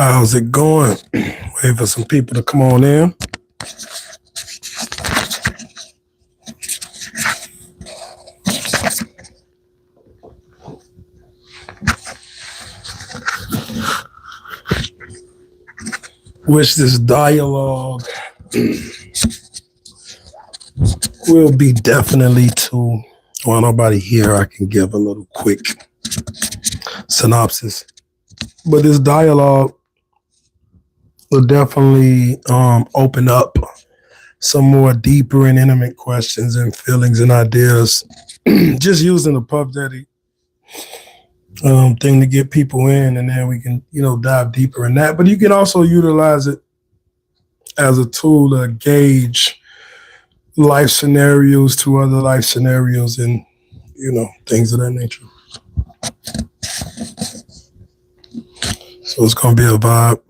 How's it going? Wait for some people to come on in. Wish this dialogue will be definitely to, well, nobody here. I can give a little quick synopsis. But this dialogue will definitely open up some more deeper and intimate questions and feelings and ideas. Just using the Puff Daddy thing to get people in, and then we can, dive deeper in that. But you can also utilize it as a tool to gauge life scenarios to other life scenarios and, things of that nature. So it's going to be a vibe.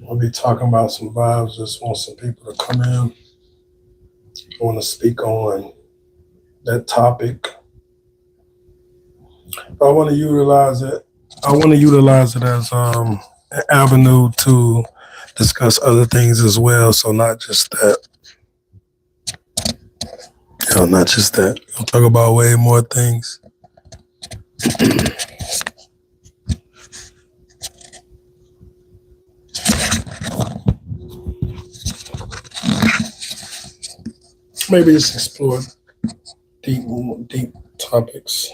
I'll be talking about some vibes. Just want some people to come in. I want to speak on that topic. I want to utilize it. I want to utilize it as an avenue to discuss other things as well. So not just that. Not just that. We'll talk about way more things. Maybe just explore deep topics.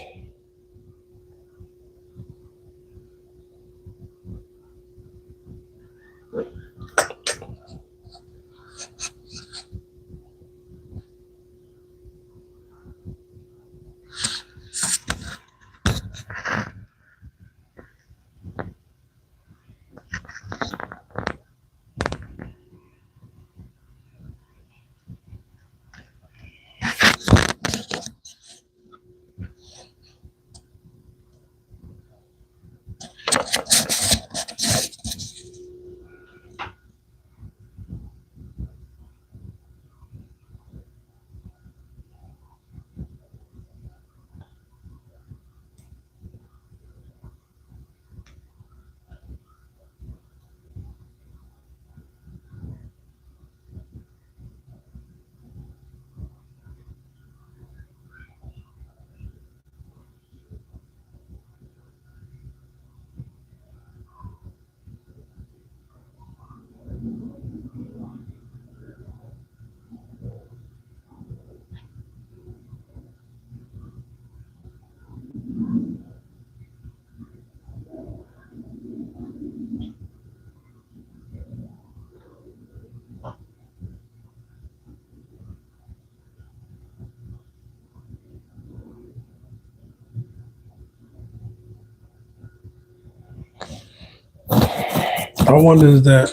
I wonder is that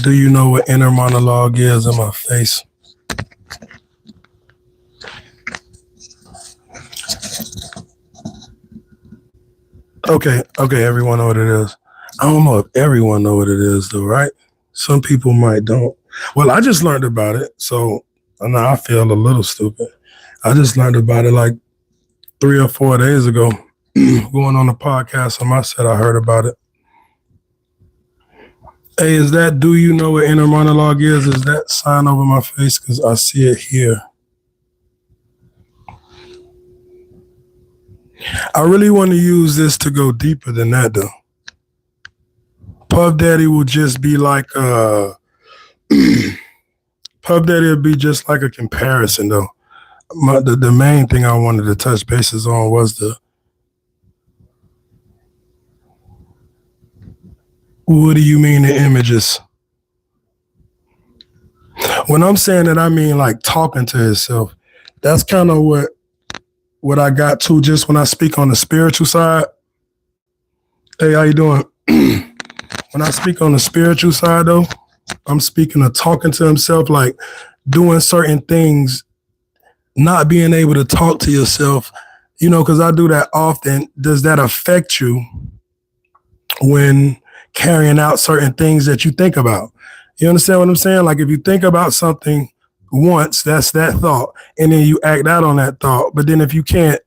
do you know what inner monologue is in my face? Okay, everyone know what it is. I don't know if everyone know what it is though, right? Some people might don't. Well, I just learned about it, so now I feel a little stupid. I just learned about it like 3 or 4 days ago. Going on the podcast, I said I heard about it. Hey, is that do you know what inner monologue is? Is that sign over my face? Because I see it here. I really want to use this to go deeper than that, though. Puff Daddy will just be like Puff Daddy will be just like a comparison, though. The main thing I wanted to touch bases on was what do you mean the images? When I'm saying that, I mean like talking to himself. That's kind of what I got to just when I speak on the spiritual side. Hey, how you doing? When I speak on the spiritual side, though, I'm speaking of talking to himself, like doing certain things, not being able to talk to yourself, because I do that often. Does that affect you when carrying out certain things that you think about? You understand what I'm saying? Like if you think about something once, that's that thought, and then you act out on that thought. But then if you can't,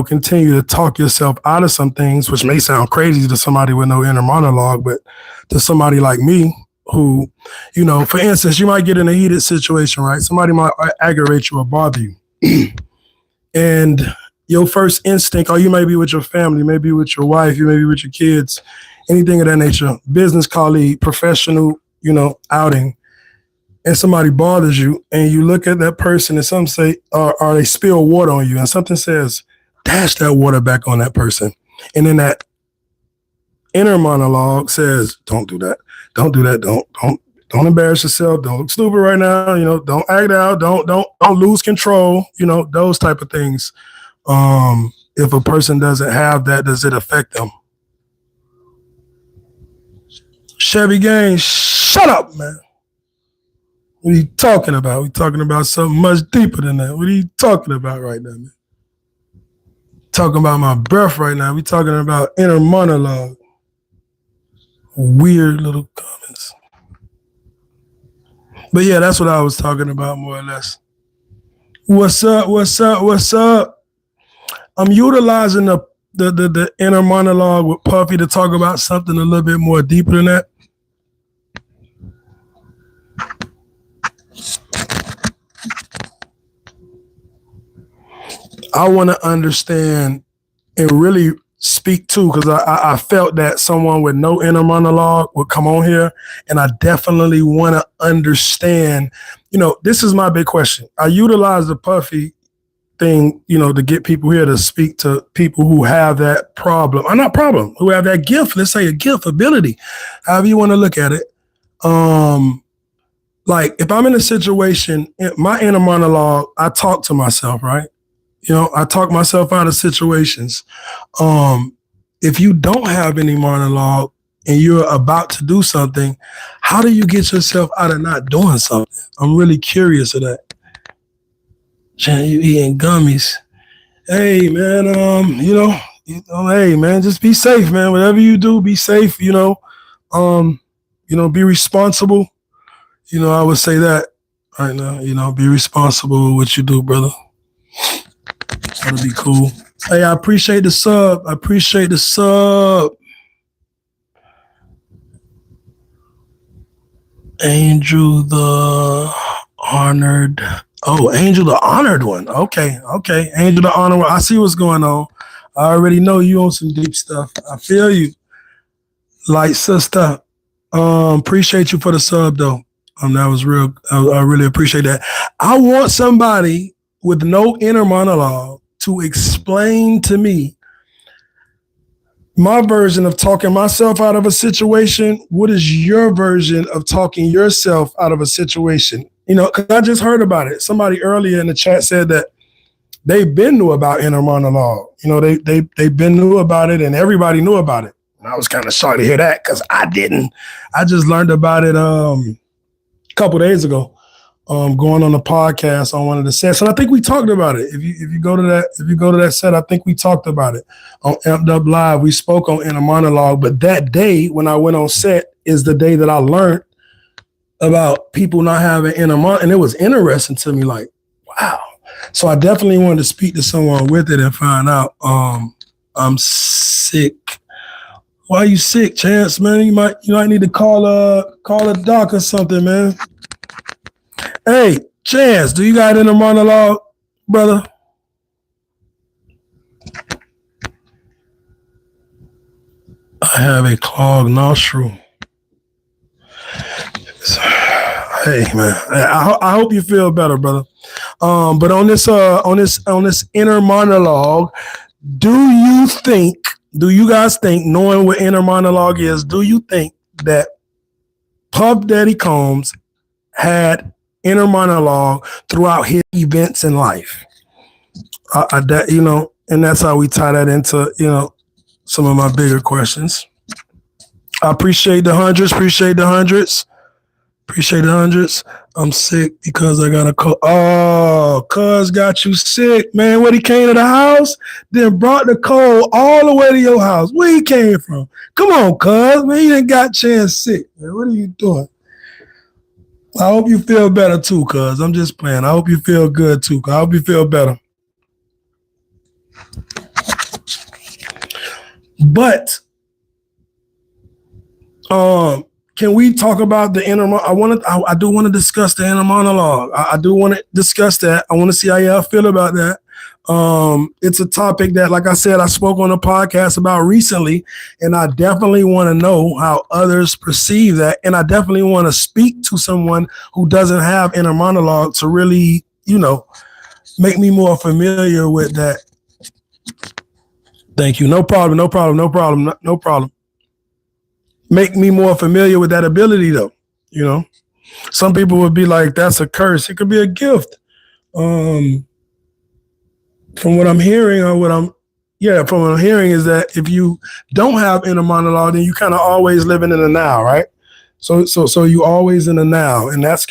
continue to talk yourself out of some things, which may sound crazy to somebody with no inner monologue, but to somebody like me who, for instance, you might get in a heated situation, right? Somebody might aggravate you or bother you. And your first instinct, or you may be with your family, maybe with your wife, you may be with your kids, anything of that nature, business colleague, professional, outing, and somebody bothers you, and you look at that person and some say, or they spill water on you, and something says, dash that water back on that person. And then that inner monologue says, don't do that. Don't do that. Don't embarrass yourself. Don't look stupid right now. Don't act out. Don't lose control. Those type of things. If a person doesn't have that, does it affect them? Chevy Gang, shut up, man. What are you talking about? We're talking about something much deeper than that. What are you talking about right now, man? Talking about my breath right now. We're talking about inner monologue. Weird little comments. But yeah, that's what I was talking about more or less. What's up? What's up? What's up? I'm utilizing the inner monologue with Puffy to talk about something a little bit more deeper than that. I want to understand and really speak to, because I felt that someone with no inner monologue would come on here, and I definitely want to understand. This is my big question. I utilize the Puffy thing, to get people here to speak to people who have that problem, or not problem, who have that gift. Let's say a gift, ability, however you want to look at it. Like if I'm in a situation, my inner monologue, I talk to myself, right? I talk myself out of situations. If you don't have any monologue and you're about to do something, how do you get yourself out of not doing something? I'm really curious of that. Jan, you eating gummies. Hey, man, hey, man, just be safe, man. Whatever you do, be safe, be responsible. I would say that right now, be responsible with what you do, brother. That'll be cool. Hey, I appreciate the sub. Angel the Honored. Oh, Angel the Honored one. Okay. Angel the Honored one. I see what's going on. I already know you on some deep stuff. I feel you. Light sister. Appreciate you for the sub, though. That was real. I really appreciate that. I want somebody with no inner monologue to explain to me my version of talking myself out of a situation. What is your version of talking yourself out of a situation? Because I just heard about it. Somebody earlier in the chat said that they've been knew about inner monologue. They've been knew about it, and everybody knew about it. And I was kind of shocked to hear that because I didn't. I just learned about it a couple days ago. Going on the podcast on one of the sets, and I think we talked about it. If you go to that set, I think we talked about it on Amped Up Live. We spoke on Inner Monologue, but that day when I went on set is the day that I learned about people not having inner monologue, and it was interesting to me. Like, wow. So I definitely wanted to speak to someone with it and find out. I'm sick. Why are you sick, Chance? Man, you might need to call a doc or something, man. Hey, Chance, do you got inner monologue, brother? I have a clogged nostril. Hey, man, I hope you feel better, brother. But on this inner monologue, do you guys think, knowing what inner monologue is, do you think that Puff Daddy Combs had inner monologue throughout his events in life? And that's how we tie that into, some of my bigger questions. I appreciate the hundreds. I'm sick because I got a cold. Oh, cuz got you sick, man. When he came to the house, then brought the cold all the way to your house. Where he came from? Come on, cuz, man. You done got Chance sick, man. What are you doing? I hope you feel better too, cuz. I'm just playing. I hope you feel good too, cuz. I hope you feel better. But can we talk about the inner? I do want to discuss the inner monologue. I do want to discuss that. I want to see how y'all feel about that. It's a topic that, like I said, I spoke on a podcast about recently, and I definitely want to know how others perceive that. And I definitely want to speak to someone who doesn't have inner monologue to really, make me more familiar with that. Thank you. No problem. Make me more familiar with that ability, though. Some people would be like, that's a curse. It could be a gift. From what I'm hearing, from what I'm hearing is that if you don't have inner monologue, then you kind of always living in the now, right? So you always in the now, and that's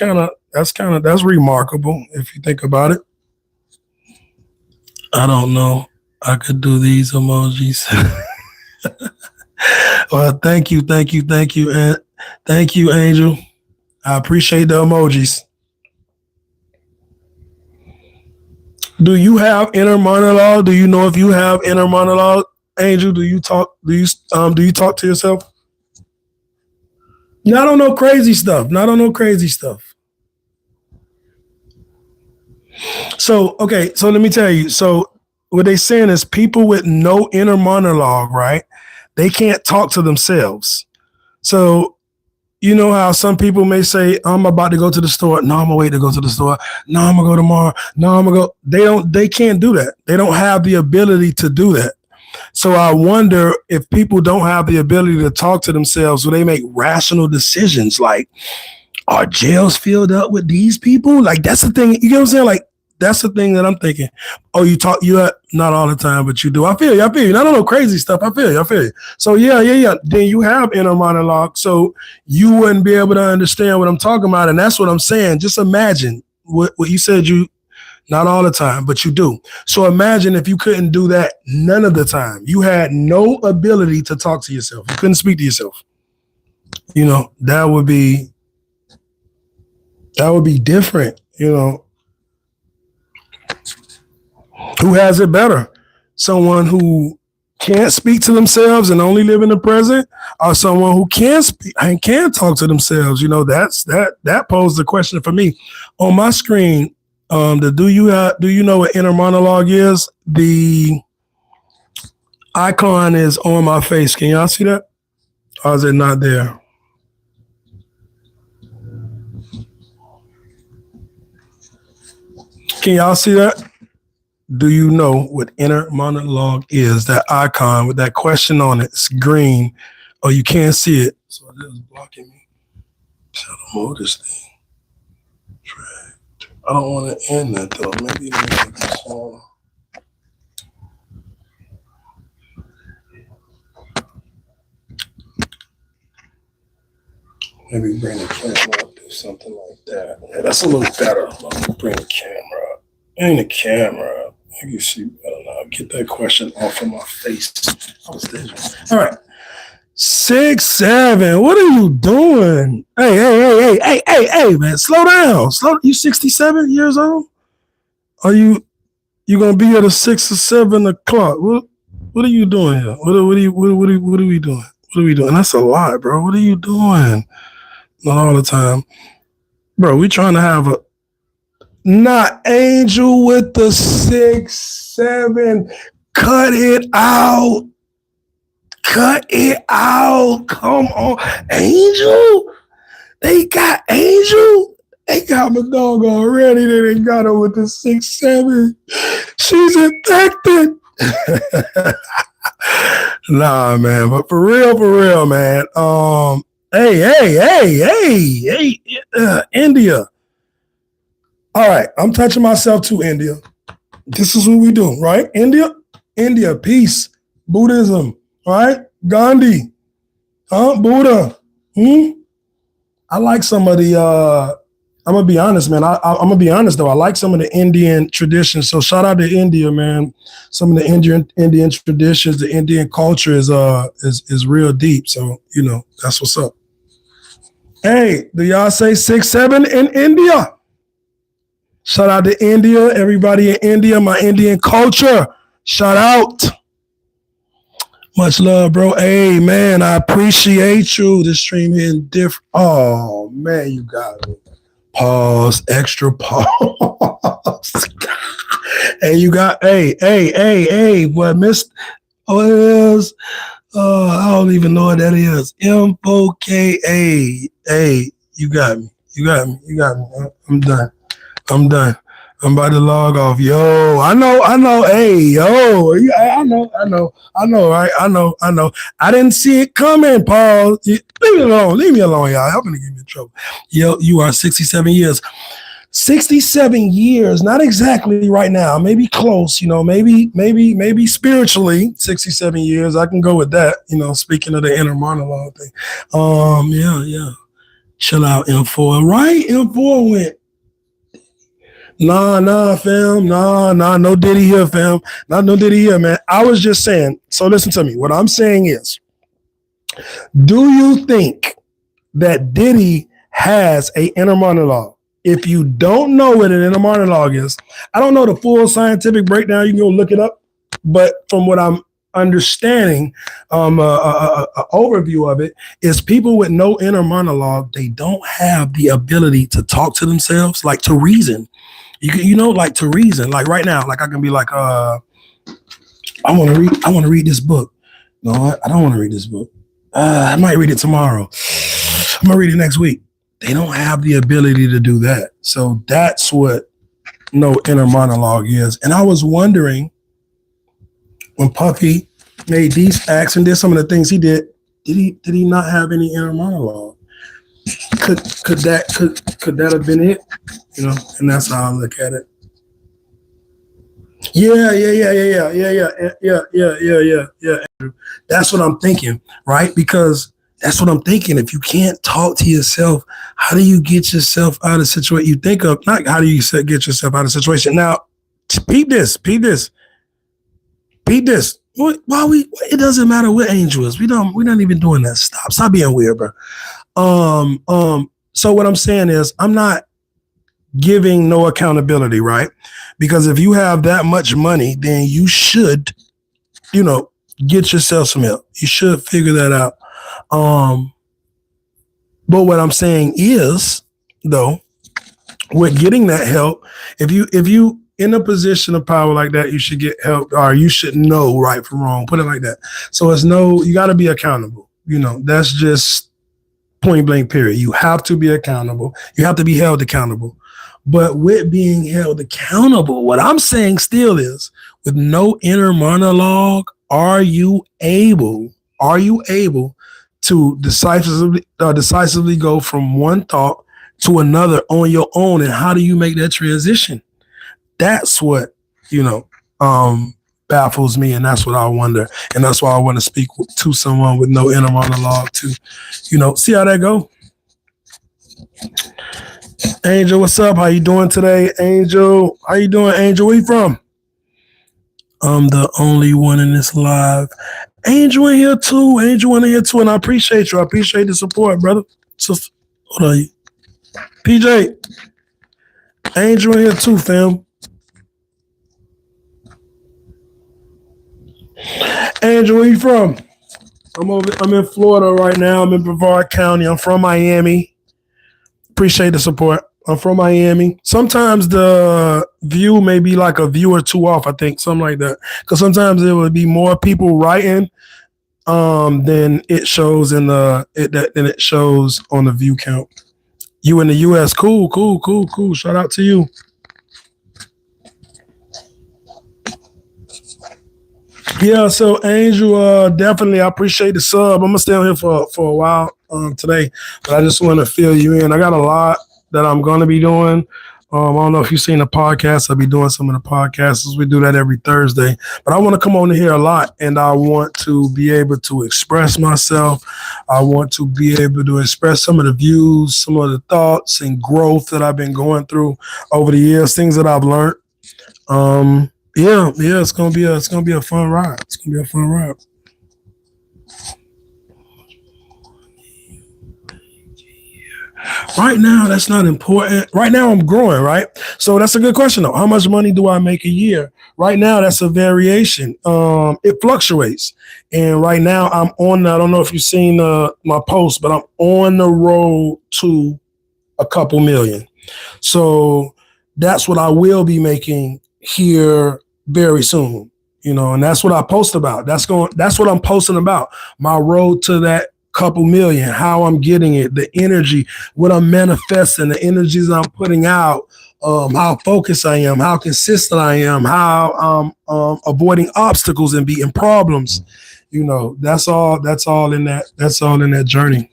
remarkable if you think about it. I don't know. I could do these emojis. Well, thank you, and thank you, Angel. I appreciate the emojis. Do you have inner monologue? Do you know if you have inner monologue, Angel? Do you talk to yourself? Not on no crazy stuff. So let me tell you. So what they saying is people with no inner monologue, right? They can't talk to themselves. So, you know how some people may say, I'm about to go to the store. No, I'm gonna wait to go to the store. No, I'm gonna go tomorrow. No, I'm gonna go. They can't do that. They don't have the ability to do that. So I wonder if people don't have the ability to talk to themselves, will they make rational decisions? Like, are jails filled up with these people? Like, that's the thing. You know what I'm saying? Like, that's the thing that I'm thinking. Oh, you not all the time, but you do. I feel you. Not on no crazy stuff. I feel you. So yeah. Then you have inner monologue. So you wouldn't be able to understand what I'm talking about. And that's what I'm saying. Just imagine what you said, you not all the time, but you do. So imagine if you couldn't do that none of the time. You had no ability to talk to yourself. You couldn't speak to yourself. That would be different, Who has it better? Someone who can't speak to themselves and only live in the present, or someone who can speak and can talk to themselves? That posed the question for me. On my screen, do you know what inner monologue is? The icon is on my face. Can y'all see that? Or is it not there? Can y'all see that? Do you know what inner monologue is? That icon with that question on it. It's green. Oh, you can't see it. So this is blocking me. So I don't move this thing. I don't want to end that though. Maybe make this smaller. Maybe bring the camera up, do something like that. Yeah, that's a little better. Bring the camera up. Bring the camera up. You see, I don't know. Get that question off of my face. I was dangerous. All right. 6'7". What are you doing? Hey, man. Slow down. You 67 years old? Are you gonna be at a 6 or 7 o'clock? What are you doing here? What are we doing? What are we doing? That's a lot, bro. What are you doing? Not all the time. Bro, we trying to have a not Angel with the 6'7". Cut it out. Cut it out. Come on. Angel? They got Angel? They got my dog already. They didn't got her with the 6'7". She's infected. Nah, man. But for real, man. Hey, India. All right, I'm touching myself too, India. This is what we do, right? India, peace, Buddhism, right? Gandhi, Buddha. I like some of the, I'm going to be honest, man. I'm going to be honest, though. I like some of the Indian traditions. So shout out to India, man. Some of the Indian traditions, the Indian culture is real deep. So, that's what's up. Hey, do y'all say 6'7" in India? Shout out to India, everybody in India, my Indian culture. Shout out. Much love, bro. Hey, man, I appreciate you. This stream hitting different. Oh, man, you got me. Pause, extra pause. Hey, you got, hey, what missed? Oh, I don't even know what that is. M-O-K-A. Hey, you got me. I'm done. I'm about to log off. Yo, I know. Hey, yo, I know, right? I know. I didn't see it coming, Paul. Leave me alone, y'all. I'm gonna get me in trouble. Yo, you are 67 years. 67 years, not exactly right now, maybe close, maybe spiritually, 67 years. I can go with that, speaking of the inner monologue thing. Yeah. Chill out, M4. Right? M4 went. Nah, fam. Nah, no Diddy here, fam. No Diddy here, man. I was just saying, so listen to me. What I'm saying is, do you think that Diddy has a inner monologue? If you don't know what an inner monologue is, I don't know the full scientific breakdown. You can go look it up. But from what I'm understanding, overview of it is people with no inner monologue, they don't have the ability to talk to themselves, like to reason. Like to reason. Like right now, like I can be like, I want to read this book. No, I don't want to read this book. I might read it tomorrow. I'm gonna read it next week. They don't have the ability to do that. So that's what no inner monologue is. And I was wondering, when Puffy made these acts and did some of the things he did he not have any inner monologue? Could that have been it? And that's how I look at it. Yeah. That's what I'm thinking, right? Because that's what I'm thinking. If you can't talk to yourself, how do you get yourself out of situation? You think of, not how do you get yourself out of situation. Now, peep this. It doesn't matter what Angel is. We're not even doing that. Stop being weird, bro. So what I'm saying is, I'm not giving no accountability, right? Because if you have that much money, then you should, get yourself some help. You should figure that out. But what I'm saying is, though, with getting that help, if you in a position of power like that, you should get help, or you should know right from wrong. Put it like that. So you got to be accountable. That's just point blank period. You have to be accountable. You have to be held accountable. But with being held accountable, what I'm saying still is, with no inner monologue, are you able to decisively go from one thought to another on your own? And how do you make that transition? That's what, baffles me. And that's what I wonder. And that's why I want to speak to someone with no inner monologue to, see how that go. Angel, what's up? How you doing today, Angel? How you doing, Angel? Where you from? I'm the only one in this live. Angel in here too. Angel in here too, and I appreciate you. I appreciate the support, brother. So, hold on, PJ. Angel in here too, fam. Angel, where you from? I'm in Florida right now. I'm in Brevard County. I'm from Miami. Appreciate the support. I'm from Miami. Sometimes the view may be like a view or two off, I think, something like that. Because sometimes there will be more people writing than it shows than it shows on the view count. You in the US, cool. Shout out to you. Yeah, so Angel, definitely I appreciate the sub. I'm gonna stay on here for a while today, but I just want to fill you in. I got a lot that I'm gonna be doing. I don't know if you've seen the podcast. I'll be doing some of the podcasts. We do that every Thursday. But I want to come on here a lot, and I want to be able to express myself. I want to be able to express some of the views, some of the thoughts and growth that I've been going through over the years, things that I've learned. Yeah, it's gonna be a fun ride. It's gonna be a fun ride. Right now, that's not important. Right now, I'm growing, right? So that's a good question, though. How much money do I make a year? Right now, that's a variation. It fluctuates. And right now, I'm on, I don't know if you've seen my post, but I'm on the road to a couple million. So that's what I will be making here very soon. And that's what I post about. That's what I'm posting about. My road to that couple million, how I'm getting it, the energy, what I'm manifesting, the energies I'm putting out, how focused I am, how consistent I am, how I'm avoiding obstacles and beating problems. That's all in that journey.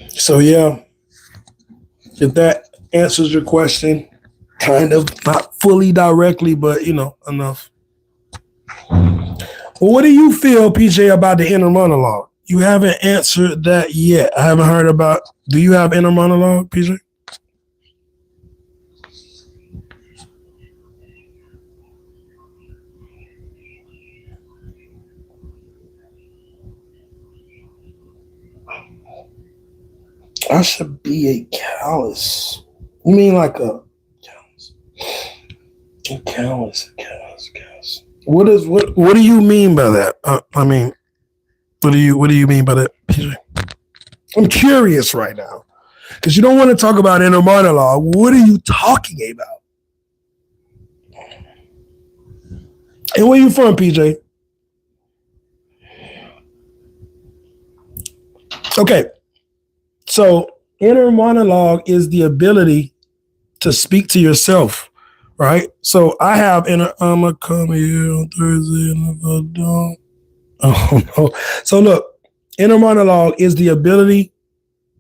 So yeah, if that answers your question, kind of, not fully directly, but enough. Well, what do you feel, PJ, about the inner monologue? You haven't answered that yet. I haven't heard about. Do you have inner monologue, PJ? I should be a callous. You mean like a callous? A callous. What do you mean by that? What do you mean by that, PJ? I'm curious right now because you don't want to talk about inner monologue. What are you talking about? And where you from, PJ? Okay, so inner monologue is the ability to speak to yourself, right? So I have I'ma come here on Thursday and if I don't. Oh no. So look, inner monologue is the ability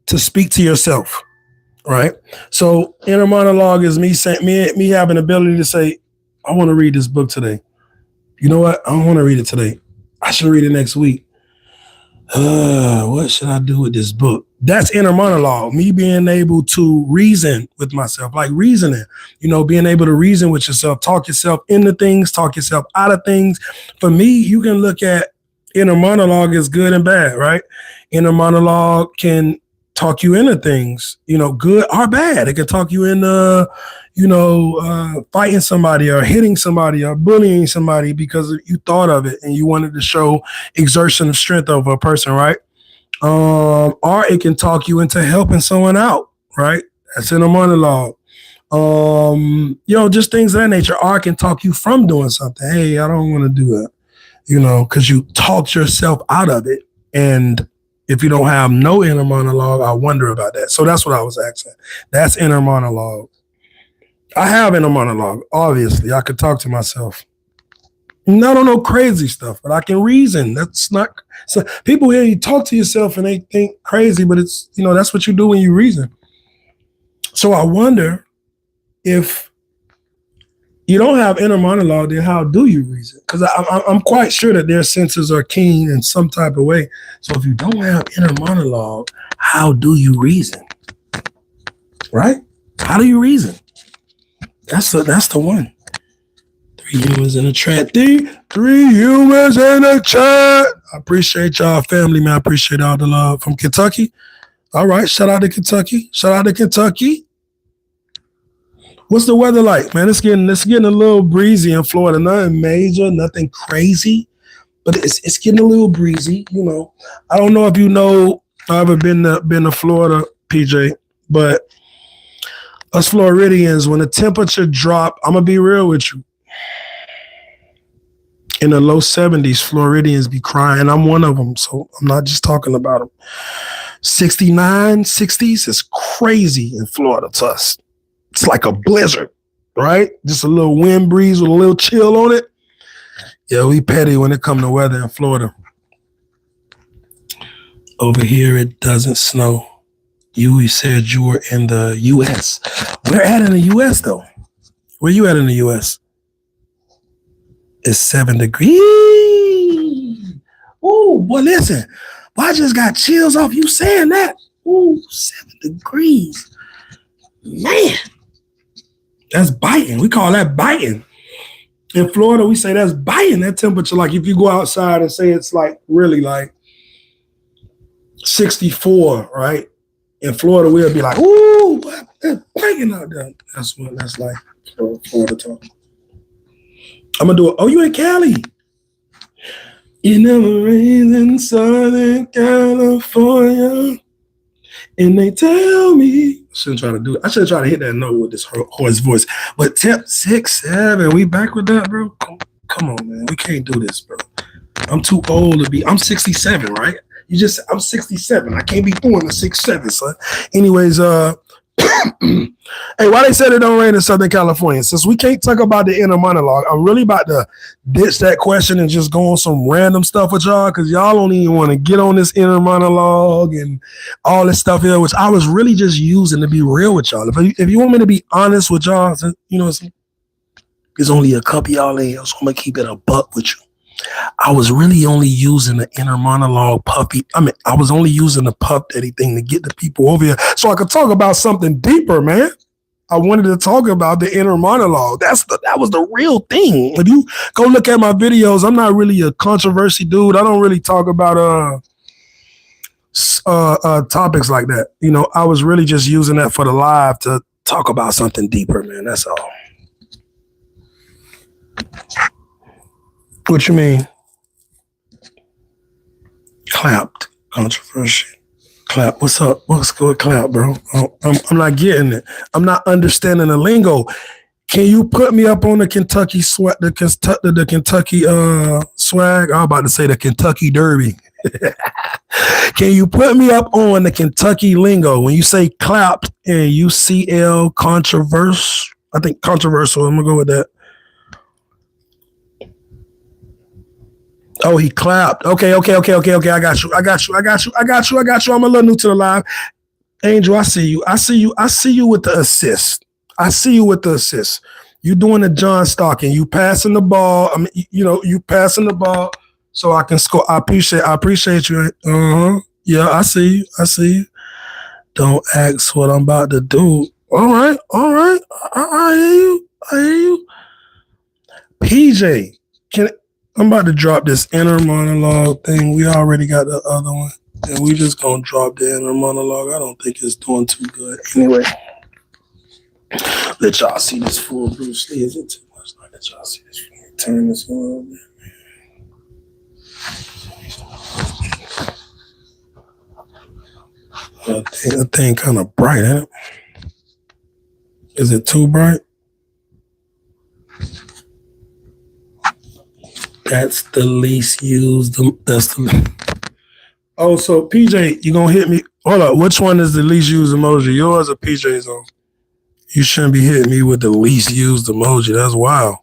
to speak to yourself, right? So inner monologue is me saying me having the ability to say, I want to read this book today. You know what? I don't want to read it today. I should read it next week. What should I do with this book? That's inner monologue, me being able to reason with myself, like reasoning, being able to reason with yourself, talk yourself into things, talk yourself out of things. For me, you can look at inner monologue as good and bad, right? Inner monologue can talk you into things, good or bad. It can talk you into, fighting somebody or hitting somebody or bullying somebody because you thought of it and you wanted to show exertion of strength over a person, right? Or it can talk you into helping someone out, right? That's in a monologue. Just things of that nature. Or it can talk you from doing something. Hey, I don't want to do that, because you talked yourself out of it. And if you don't have no inner monologue, I wonder about that. So that's what I was asking. That's inner monologue. I have inner monologue, obviously. I could talk to myself. I don't know crazy stuff, but I can reason. That's not so people hear you talk to yourself and they think crazy, but it's that's what you do when you reason. So I wonder if you don't have inner monologue, then how do you reason? Because I'm quite sure that their senses are keen in some type of way. So if you don't have inner monologue, how do you reason? Right? How do you reason? That's the one. 3 humans in the chat. Three humans in the chat. I appreciate y'all, family, man. I appreciate all the love from Kentucky. All right, shout out to Kentucky. Shout out to Kentucky. What's the weather like, man? It's getting a little breezy in Florida. Nothing major, nothing crazy, but it's getting a little breezy. You know, I don't know if you know. I've ever been to Florida, PJ, but us Floridians, when the temperature drop, I'm gonna be real with you. In the low 70s, Floridians be crying. I'm one of them, so I'm not just talking about them. 69, 60s is crazy in Florida to us. It's like a blizzard, right? Just a little wind breeze with a little chill on it. Yeah, we petty when it comes to weather in Florida. Over here, it doesn't snow. You said you were in the U.S. Where at in the U.S., though? Where you at in the U.S.? It's 7 degrees. Ooh, boy, listen. Boy, I just got chills off you saying that. Ooh, 7 degrees. Man. That's biting. We call that biting. In Florida, we say that's biting. That temperature, like if you go outside and say it's like really like 64, right? In Florida, we'll be like, ooh, that's biting out there. That's what that's like Florida talk. I'm going to do it. Oh, you in Cali? You never raised in Southern California. And they tell me, I shouldn't try to do it. I should try to hit that note with this hoarse voice. But tip 6, 7, we back with that, bro? Come on, man. We can't do this, bro. I'm too old to be. I'm 67, right? I'm 67. I can't be doing the 6, 7, son. Anyways, hey, why they said it don't rain in Southern California? Since we can't talk about the inner monologue, I'm really about to ditch that question and just go on some random stuff with y'all because y'all don't even want to get on this inner monologue and all this stuff here, which I was really just using to be real with y'all. If you want me to be honest with y'all, you know, there's only a couple y'all in here, so I'm going to keep it a buck with you. I was really only using the inner monologue puppy. I was only using the puff daddy thing to get the people over here so I could talk about something deeper, man. I wanted to talk about the inner monologue. That was the real thing. If you go look at my videos, I'm not really a controversy dude. I don't really talk about topics like that. You know, I was really just using that for the live to talk about something deeper, man. That's all. What you mean? Clapped. Controversy. Clap. What's up? What's good? Clap, bro. I'm not getting it. I'm not understanding the lingo. Can you put me up on the Kentucky swag? The Kentucky swag? I'm about to say the Kentucky Derby. Can you put me up on the Kentucky lingo when you say clapped and UCL controversial? I think controversial. I'm gonna go with that. Oh, he clapped. Okay. I got you. I'm a little new to the live. Angel, I see you with the assist. You doing the John Stockton. You passing the ball. You passing the ball so I can score. I appreciate you. Yeah, I see you. Don't ask what I'm about to do. All right. I hear you. PJ, I'm about to drop this inner monologue thing. We already got the other one. And we just gonna drop the inner monologue. I don't think it's doing too good. Anyway, let y'all see this full Bruce Lee. Is it too much? Let y'all see this. Turn this one a little bit. That thing kind of bright, huh? Is it too bright? That's the least used. Oh, so PJ, you gonna hit me? Hold up. Which one is the least used emoji? Yours or PJ's on? You shouldn't be hitting me with the least used emoji. That's wild.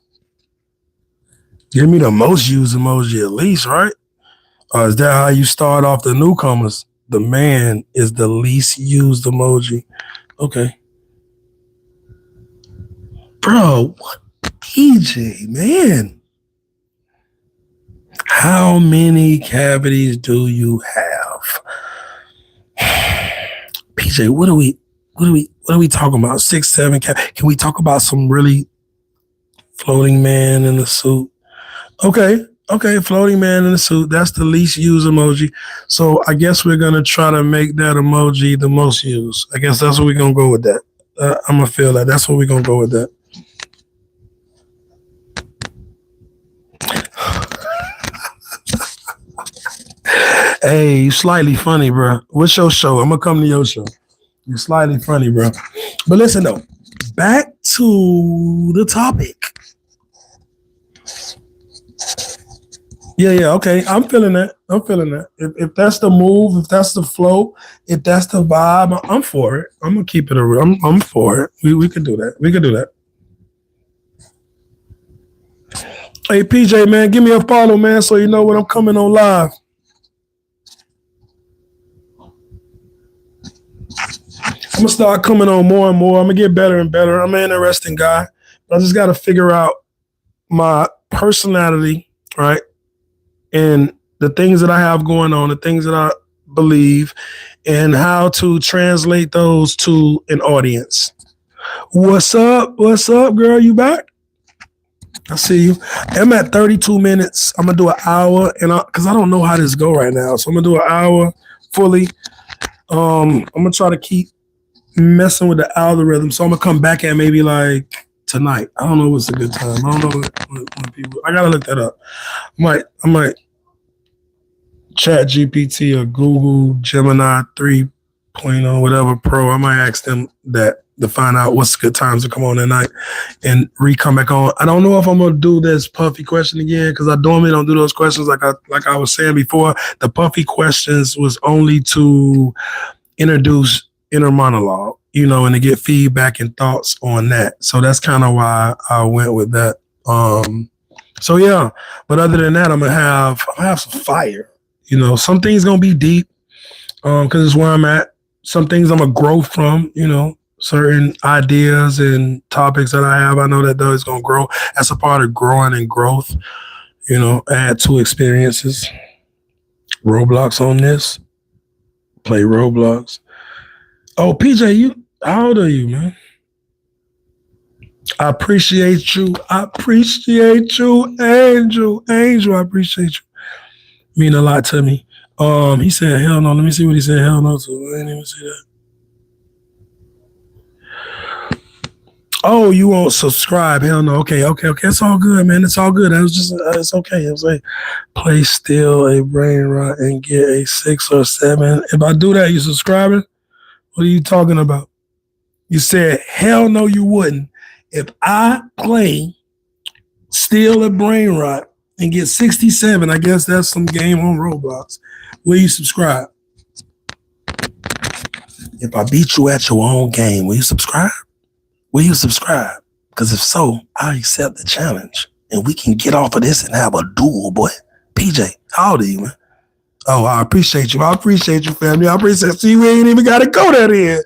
Give me the most used emoji at least, right? Is that how you start off the newcomers? The man is the least used emoji. Okay. Bro, what? PJ, man. How many cavities do you have? PJ, what are we talking about? 6, 7 cavities. Can we talk about some really floating man in the suit? Okay, floating man in the suit. That's the least used emoji. So I guess we're gonna try to make that emoji the most used. I guess that's what we're gonna go with that. I'm gonna feel that. That's what we're gonna go with that. Hey, you slightly funny, bro. What's your show? I'm gonna come to your show. You're slightly funny, bro. But listen though, back to the topic. Yeah, okay. I'm feeling that. If that's the move, if that's the flow, if that's the vibe, I'm for it. I'm gonna keep it a real. I'm for it. We could do that. Hey PJ, man, give me a follow, man, so you know when I'm coming on live. I'm gonna start coming on more and more. I'm gonna get better and better. I'm an interesting guy, but I just gotta figure out my personality, right? And the things that I have going on, the things that I believe, and how to translate those to an audience. What's up, girl? You back? I see you. I'm at 32 minutes. I'm gonna do an hour, and because I don't know how this go right now, so I'm gonna do an hour fully. I'm gonna try to keep messing with the algorithm, so I'm gonna come back at maybe like tonight. I don't know what's a good time. I don't know when people. I gotta look that up. I might Chat GPT or Google Gemini 3.0 whatever Pro. I might ask them that to find out what's good times to come on at night and come back on. I don't know if I'm gonna do this puffy question again because I normally don't do those questions like I was saying before. The puffy questions was only to introduce inner monologue, and to get feedback and thoughts on that. So that's kind of why I went with that. So yeah, but other than that, I'm gonna have some fire. Some things gonna be deep, because it's where I'm at. Some things I'm gonna grow from, certain ideas and topics that I have. I know that those gonna grow. That's a part of growing and growth. Add 2 experiences. Roblox on this. Play Roblox. Oh, PJ, how old are you, man? I appreciate you. Angel. I appreciate you. Mean a lot to me. He said, hell no. Let me see what he said. Hell no to. I didn't even see that. Oh, you won't subscribe. Hell no. Okay. It's all good, man. It's all good. It's okay. I was like, play still a brain rot and get a 6 or 7. If I do that, you subscribing? What are you talking about? You said, hell no, you wouldn't. If I play steal a brain rot and get 67, I guess that's some game on Roblox. Will you subscribe? If I beat you at your own game, will you subscribe? Because if so, I accept the challenge and we can get off of this and have a duel, boy. PJ, how old are you, man? Oh, I appreciate you, family. I appreciate you. See, we ain't even got to go that in.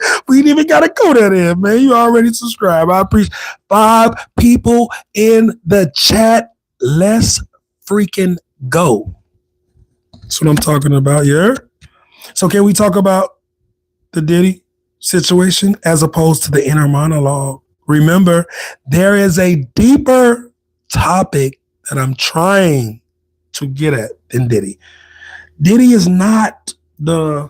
Man. You already subscribed. I appreciate 5 people in the chat. Let's freaking go. That's what I'm talking about, yeah? So can we talk about the Diddy situation as opposed to the inner monologue? Remember, there is a deeper topic that I'm trying to get at than Diddy. Diddy is not the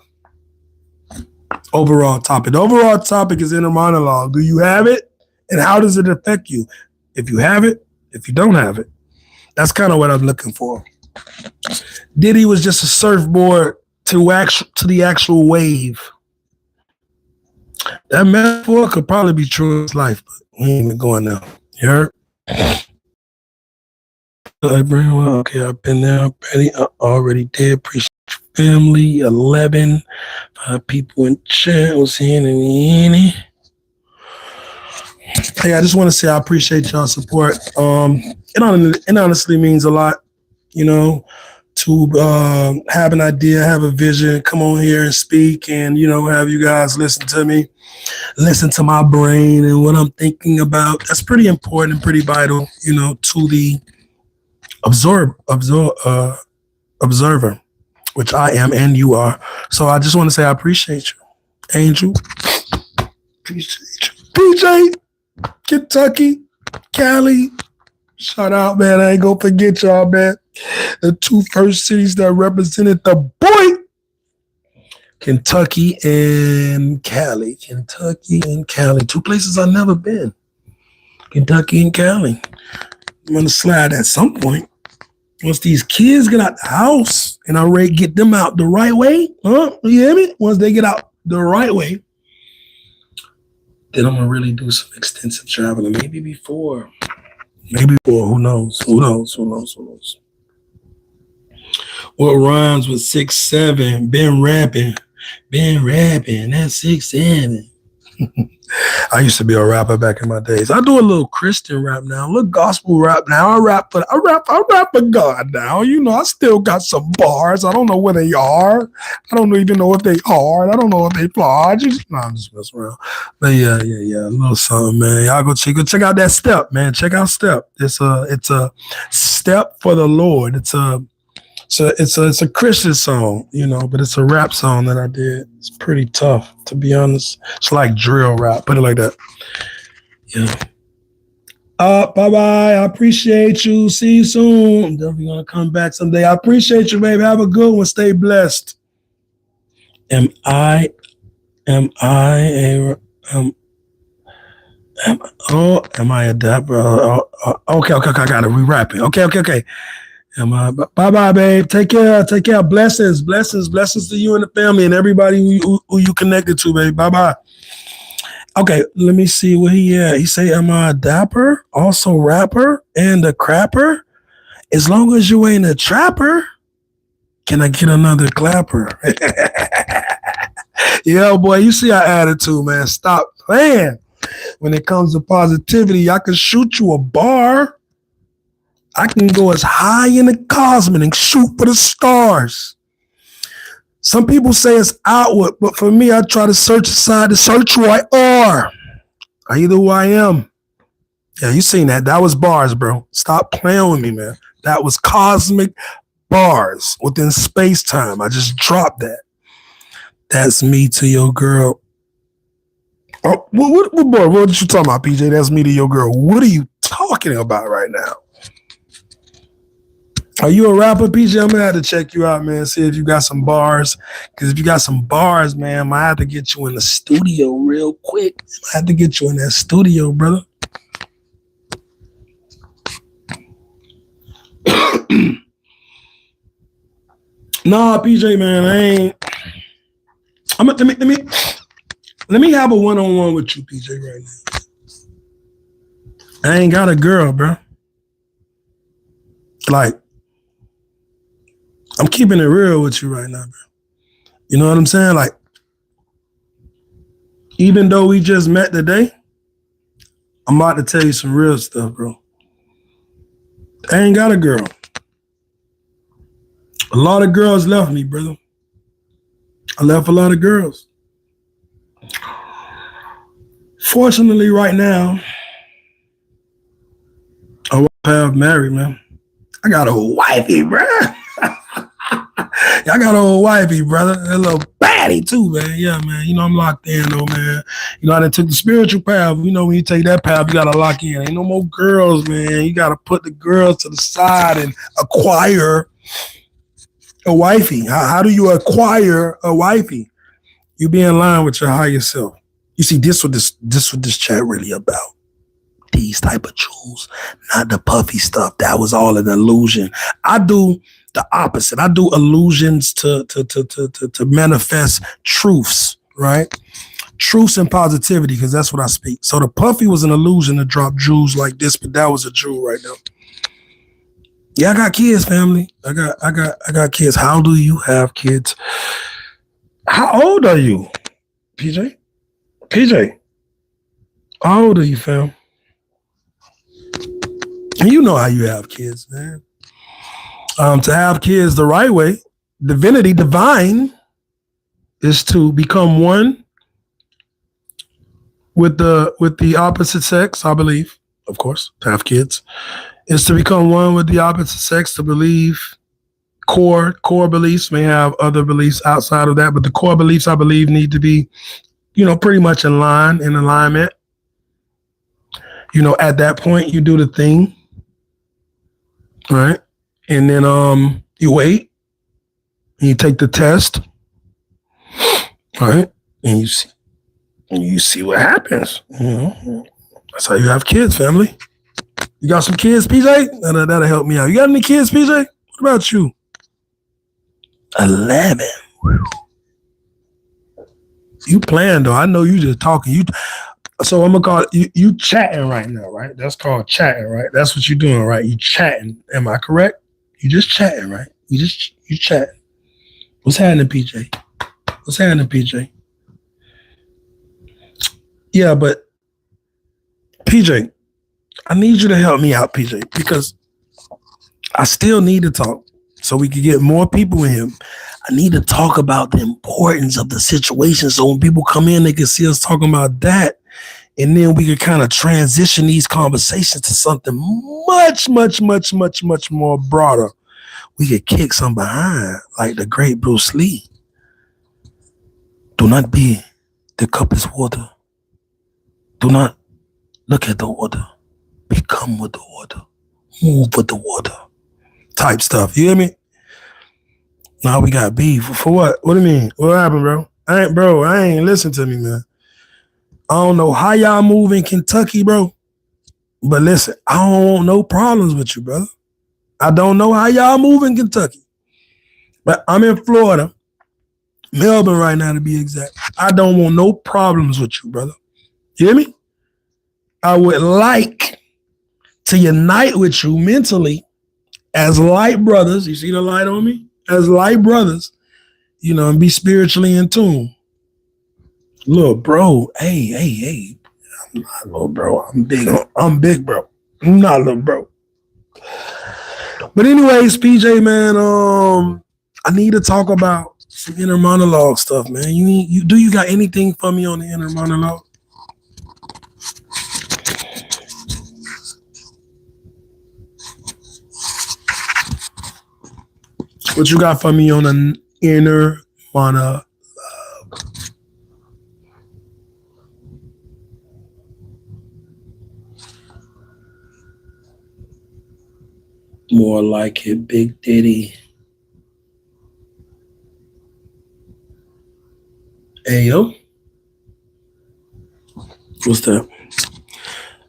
overall topic. The overall topic is inner monologue. Do you have it? And how does it affect you? If you have it, if you don't have it. That's kind of what I'm looking for. Diddy was just a surfboard to the actual wave. That metaphor could probably be true in his life, but we ain't even going now. You heard? Okay, I've been there already. I already did. Appreciate your family. 11 people in chat was here. Hey, I just want to say I appreciate y'all support. It honestly means a lot, to to have an idea, have a vision, come on here and speak, and have you guys listen to me, listen to my brain and what I'm thinking about. That's pretty important and pretty vital, to the observer, which I am and you are. So I just want to say I appreciate you, Angel. Appreciate you, PJ, Kentucky, Cali. Shout out, man. I ain't gonna forget y'all, man. The two first cities that represented the boy. Kentucky and Cali. Kentucky and Cali. Two places I've never been. Kentucky and Cali. I'm gonna slide at some point. Once these kids get out the house and I ready to get them out the right way, you hear me? Once they get out the right way, then I'm gonna really do some extensive traveling. Maybe before. Who knows? What rhymes with 6'7"? Been rapping. That's 6'7". I used to be a rapper back in my days. I do a little Christian rap now, a little gospel rap now. I rap for God now. I still got some bars. I don't know where they are. I don't even know if they hard. I don't know if they fly. I'm just messing around. But yeah, a little something, man. Y'all go check out that Step, man. Check out Step. It's a step for the Lord. It's a Christian song, but it's a rap song that I did. It's pretty tough, to be honest. It's like drill rap, put it like that. Yeah. Bye-bye. I appreciate you. See you soon. I'm definitely going to come back someday. I appreciate you, baby. Have a good one. Stay blessed. Am I a dapper? Okay. I got to re-rap it. Okay. Bye-bye, babe. Take care. Blessings to you and the family and everybody who you connected to, babe. Bye-bye. Okay, let me see where he at. He say, am I a dapper, also rapper, and a crapper? As long as you ain't a trapper, can I get another clapper? Yeah, boy, you see our attitude, man. Stop playing. When it comes to positivity, I can shoot you a bar. I can go as high in the cosmos and shoot for the stars. Some people say it's outward, but for me, I try to search inside to search who I are. Either who I am. Yeah, you seen that. That was bars, bro. Stop playing with me, man. That was cosmic bars within space-time. I just dropped that. That's me to your girl. Oh, what you talking about, PJ? That's me to your girl. What are you talking about right now? Are you a rapper, PJ? I'm gonna have to check you out, man. See if you got some bars. Because if you got some bars, man, I might have to get you in the studio real quick. I have to get you in that studio, brother. Nah, PJ, man, I ain't. Let me have a one-on-one with you, PJ, right now. I ain't got a girl, bro. Like, I'm keeping it real with you right now, bro. You know what I'm saying? Like, even though we just met today, I'm about to tell you some real stuff, bro. I ain't got a girl. A lot of girls left me, brother. I left a lot of girls. Fortunately, right now, I have married, man. I got a wifey, bro. I got a wifey, brother. A little baddie too, man. Yeah, man. I'm locked in though, man. I done took the spiritual path. When you take that path, you gotta lock in. Ain't no more girls, man. You gotta put the girls to the side and acquire a wifey. How do you acquire a wifey? You be in line with your higher self. You see, this what this chat really about. These type of jewels, not the puffy stuff. That was all an illusion. I do the opposite. I do illusions to manifest truths, right? Truths and positivity, because that's what I speak. So the puffy was an illusion to drop jewels like this, but that was a jewel right now. Yeah, I got kids, family. I got kids. How do you have kids? How old are you, PJ? How old are you, fam? You know how you have kids, man. To have kids the right way, divinity, divine, is to become one with the opposite sex. I believe, of course, to have kids is to become one with the opposite sex. To believe core beliefs, may have other beliefs outside of that, but the core beliefs I believe need to be, pretty much in alignment. At that point, you do the thing, right? And then you wait, and you take the test, right? And you see what happens. That's how you have kids, family. You got some kids, PJ? That'll help me out. You got any kids, PJ? What about you? 11. You playing though. I know you just talking. So I'm gonna call it you chatting right now, right? That's called chatting, right? That's what you're doing, right? You chatting. Am I correct? You just chatting, right? You chatting. What's happening, PJ? What's happening, PJ? Yeah, but PJ, I need you to help me out, PJ, because I still need to talk so we can get more people in here. I need to talk about the importance of the situation so when people come in, they can see us talking about that. And then we can kind of transition these conversations to something much, much, much, much, much more broader. We could kick some behind, like the great Bruce Lee. Do not be the cup is water. Do not look at the water. Become with the water. Move with the water. Type stuff. You hear me? Now we got beef. For what? What do you mean? What happened, bro? I ain't listen to me, man. I don't know how y'all move in Kentucky, bro. But listen, I don't want no problems with you, brother. I don't know how y'all move in Kentucky. But I'm in Florida, Melbourne right now to be exact. I don't want no problems with you, brother. You hear me? I would like to unite with you mentally as light brothers. You see the light on me? As light brothers, and be spiritually in tune. Little bro, hey. I'm not little bro. I'm big bro. I'm not little bro. But anyways, PJ, man, I need to talk about some inner monologue stuff, man. You got anything for me on the inner monologue? What you got for me on an inner monologue? More like it, Big Diddy. Hey, yo. What's that?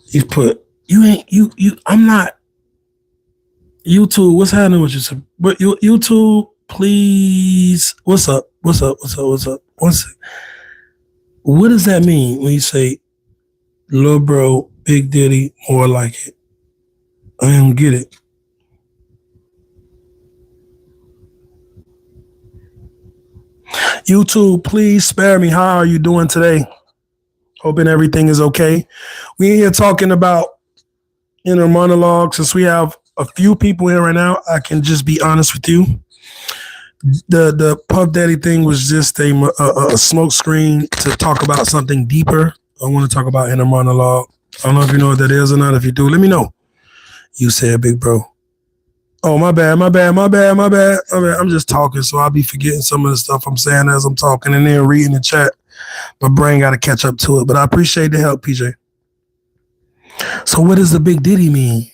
You put, I'm not, YouTube, what's happening with you? But YouTube, please, what's up? One sec. What does that mean when you say, Lil Bro, Big Diddy, more like it? I don't get it. YouTube, please spare me. How are you doing today? Hoping everything is okay. We in here talking about inner monologue. Since we have a few people here right now, I can just be honest with you. The Puff Daddy thing was just a smoke screen to talk about something deeper. I want to talk about inner monologue. I don't know if you know what that is or not. If you do, let me know. You said, big bro. Oh, my bad. I'm just talking, so I'll be forgetting some of the stuff I'm saying as I'm talking and then reading the chat. My brain got to catch up to it, but I appreciate the help, PJ. So what does the Big Diddy mean?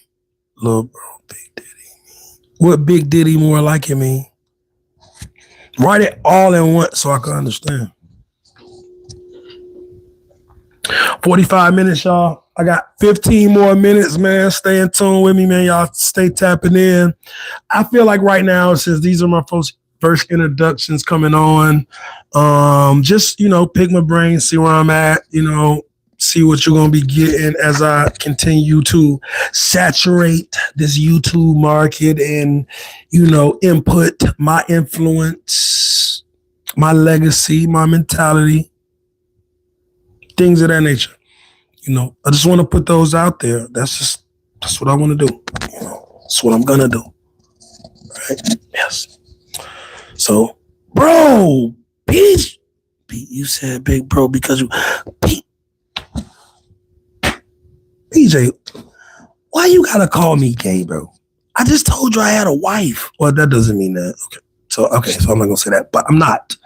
Lil Bro, Big Diddy mean? What Big Diddy more like it mean? Write it all in one so I can understand. 45 minutes, y'all. I got 15 more minutes, man. Stay in tune with me, man. Y'all stay tapping in. I feel like right now, since these are my first introductions coming on, just, pick my brain, see where I'm at, see what you're going to be getting as I continue to saturate this YouTube market and, input my influence, my legacy, my mentality, things of that nature. I just want to put those out there. That's what I want to do. That's what I'm going to do. Right? Yes. So, bro, Pete, you said big bro because you, Pete, PJ, why you gotta call me gay, bro? I just told you I had a wife. Well, that doesn't mean that. Okay, so I'm not gonna say that, but I'm not.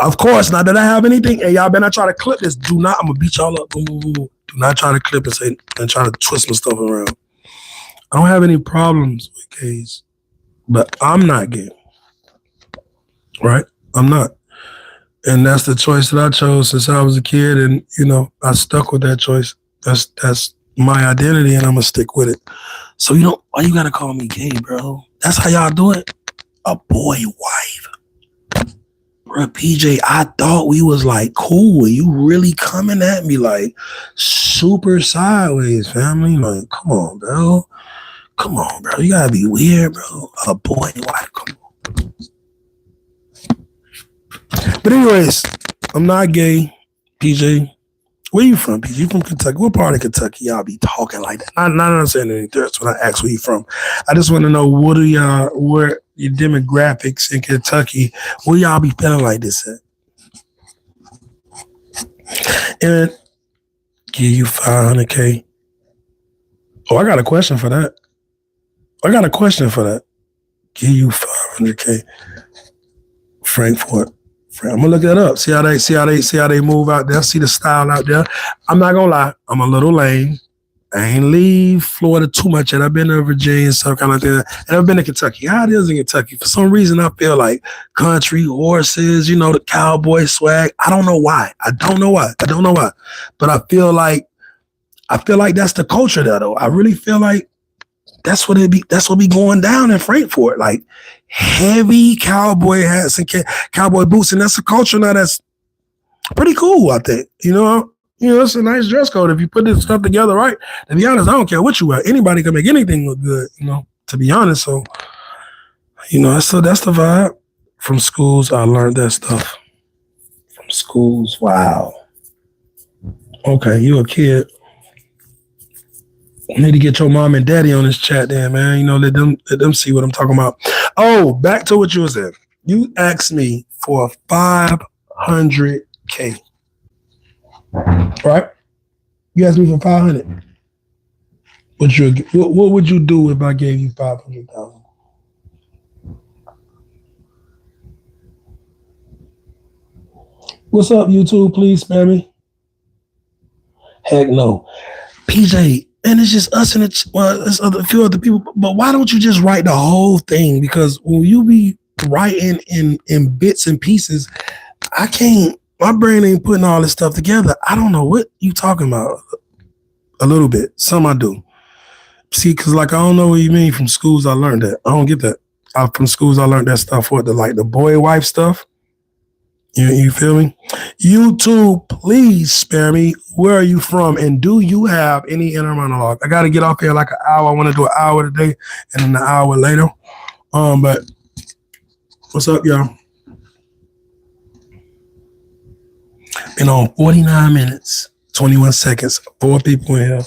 Of course, not that I have anything. And y'all better not try to clip this. Do not. I'm gonna beat y'all up. Do not try to clip and say and try to twist my stuff around. I don't have any problems with gays, but I'm not gay. Right? I'm not. And that's the choice that I chose since I was a kid, and I stuck with that choice. That's my identity, and I'm gonna stick with it. So why you gotta call me gay, bro? That's how y'all do it. A boy wife. Bro, PJ, I thought we was like cool. You really coming at me like super sideways, family. Like, come on, bro. Come on, bro. You gotta be weird, bro. A boy wife. Come on. But anyways, I'm not gay, PJ. Where you from, PJ? You from Kentucky? What part of Kentucky y'all be talking like that? Not understanding any threats when I ask where you from. I just want to know where your demographics in Kentucky, where y'all be feeling like this at? And give you $500K. Oh, I got a question for that. Give you $500K. Frankfurt. I'm gonna look that up. See how they move out there. See the style out there. I'm not gonna lie. I'm a little lame. I ain't leave Florida too much yet. I've been to Virginia, South Carolina, and I've been to Kentucky. How it is in Kentucky? For some reason, I feel like country, horses, the cowboy swag. I don't know why. But I feel like that's the culture there, though. I really feel like that's what be going down in Frankfurt. Like heavy cowboy hats and cowboy boots, and that's a culture now that's pretty cool, I think. It's a nice dress code if you put this stuff together right. To be honest, I don't care what you wear. Anybody can make anything look good, to be honest. So, that's the vibe. From schools, I learned that stuff. From schools, wow. Okay, you a kid. You need to get your mom and daddy on this chat there, man. Let them see what I'm talking about. Oh, back to what you were saying. You asked me for $500K. Right? You asked me for 500. What would you do if I gave you 500,000? What's up, YouTube? Please spare me. Heck no, PJ. And it's just us and it's a few other people. But why don't you just write the whole thing? Because when you be writing in bits and pieces, I can't. My brain ain't putting all this stuff together. I don't know what you talking about. A little bit. Some I do. See, because I don't know what you mean. From schools, I learned that. I don't get that. From schools, I learned that stuff. The boy wife stuff. You feel me? YouTube, please spare me. Where are you from? And do you have any inner monologue? I got to get off here like an hour. I want to do an hour today and then an hour later. But what's up, y'all? Been on 49 minutes, 21 seconds, 4 people in here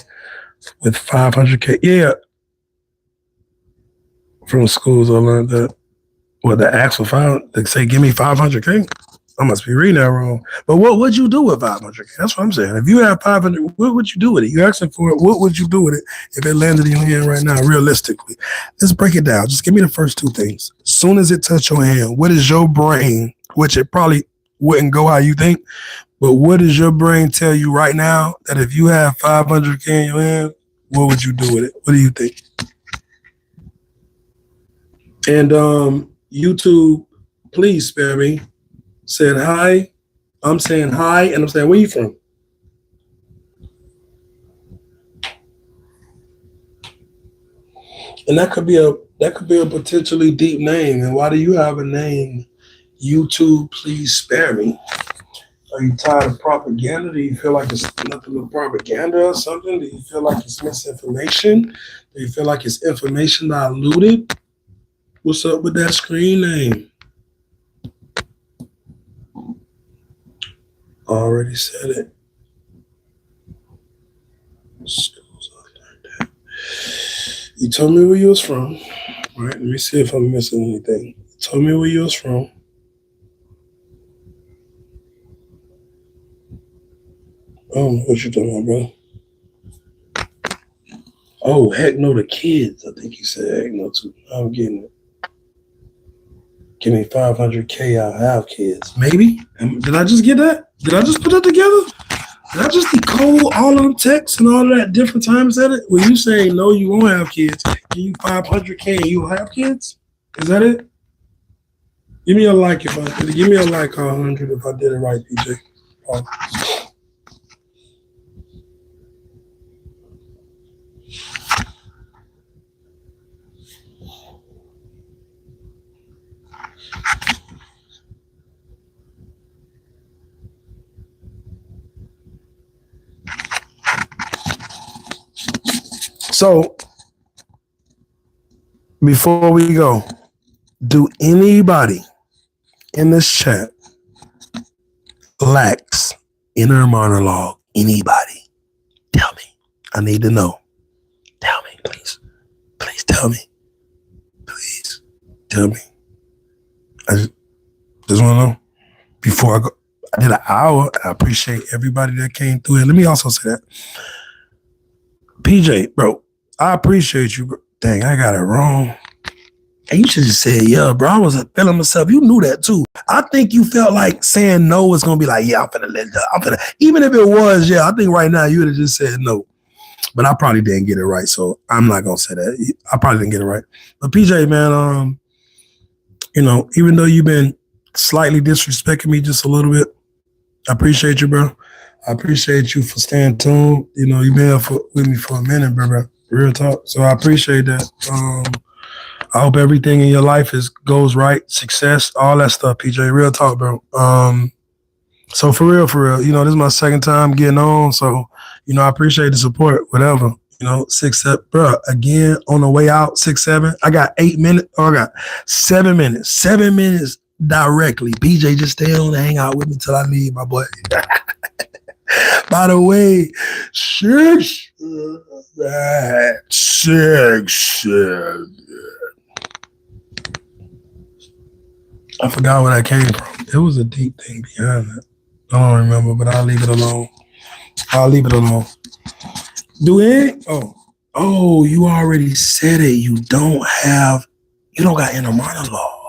with 500K. Yeah. From schools, I learned that. Well, the actual they say, give me 500K. I must be reading that wrong. But what would you do with 500K? That's what I'm saying. If you have 500, what would you do with it? You're asking for it. What would you do with it if it landed in your hand right now, realistically? Let's break it down. Just give me the first two things. As soon as it touched your hand, what is your brain, which it probably wouldn't go how you think, but what does your brain tell you right now that if you have 500K in your hand, what would you do with it? What do you think? And YouTube, please spare me. Said hi. I'm saying hi, and I'm saying, where you from? And that could be a potentially deep name. And why do you have a name? YouTube, please spare me. Are you tired of propaganda? Do you feel like it's nothing but propaganda or something? Do you feel like it's misinformation? Do you feel like it's information diluted? What's up with that screen name? Already said it. You told me where you was from. All right, let me see if I'm missing anything. Tell me where you was from. Oh, what you talking about, bro? Oh, heck no, the kids. I think you said heck no too. I'm getting it. Give me 500K, I'll have kids. Maybe? Did I just get that? Did I just put that together? Did I just decode all of them texts and all of that different times at it? When you say no, you won't have kids. Give you 500K and you'll have kids? Is that it? Give me a like if I did it. Give me a like 100 if I did it right, PJ. Oh. So, before we go, do anybody in this chat lacks inner monologue? Anybody? Tell me. I need to know. Tell me, please. Please tell me. Please tell me. I just want to know before I go. I did an hour. I appreciate everybody that came through. And let me also say that. PJ, bro, I appreciate you, bro. Dang, I got it wrong. And you should have said, yeah, bro, I wasn't feeling myself. You knew that too. I think you felt like saying no was going to be like, yeah, I'm finna. Even if it was, yeah, I think right now you would have just said no. But I probably didn't get it right, so I'm not going to say that. I probably didn't get it right. But PJ, man, even though you've been slightly disrespecting me just a little bit, I appreciate you, bro. I appreciate you for staying tuned. You've been here with me for a minute, bro. Real talk. So I appreciate that. I hope everything in your life goes right, success, all that stuff, PJ. Real talk, bro. So for real, this is my second time getting on. So, I appreciate the support, whatever. 6, 7, bro. Again, on the way out, 6, 7. I got 8 minutes. I got 7 minutes. 7 minutes directly. PJ, just stay on and hang out with me till I leave, my boy. By the way, 6. I forgot where that came from. It was a deep thing behind that. I don't remember, but I'll leave it alone. Do it? Oh, you already said it. You don't got inner monologue.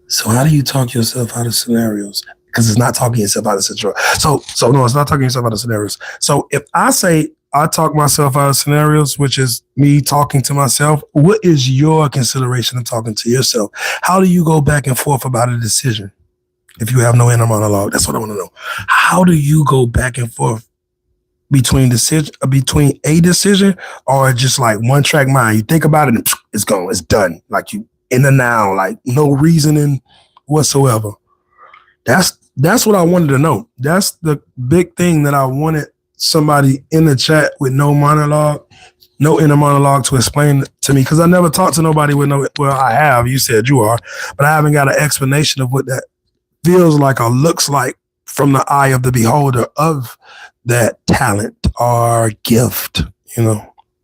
So how do you talk yourself out of scenarios? Because it's not talking yourself out of scenarios. So no, it's not talking yourself out of scenarios. So if I say I talk myself out of scenarios, which is me talking to myself, what is your consideration of talking to yourself? How do you go back and forth about a decision if you have no inner monologue? That's what I want to know. How do you go back and forth between a decision or just like one track mind? You think about it and it's gone, it's done. Like you in the now, like no reasoning whatsoever. That's what I wanted to know. That's the big thing that I wanted somebody in the chat with no inner monologue to explain to me, because I never talked to nobody with I have, you said you are, but I haven't got an explanation of what that feels like or looks like from the eye of the beholder of that talent or gift,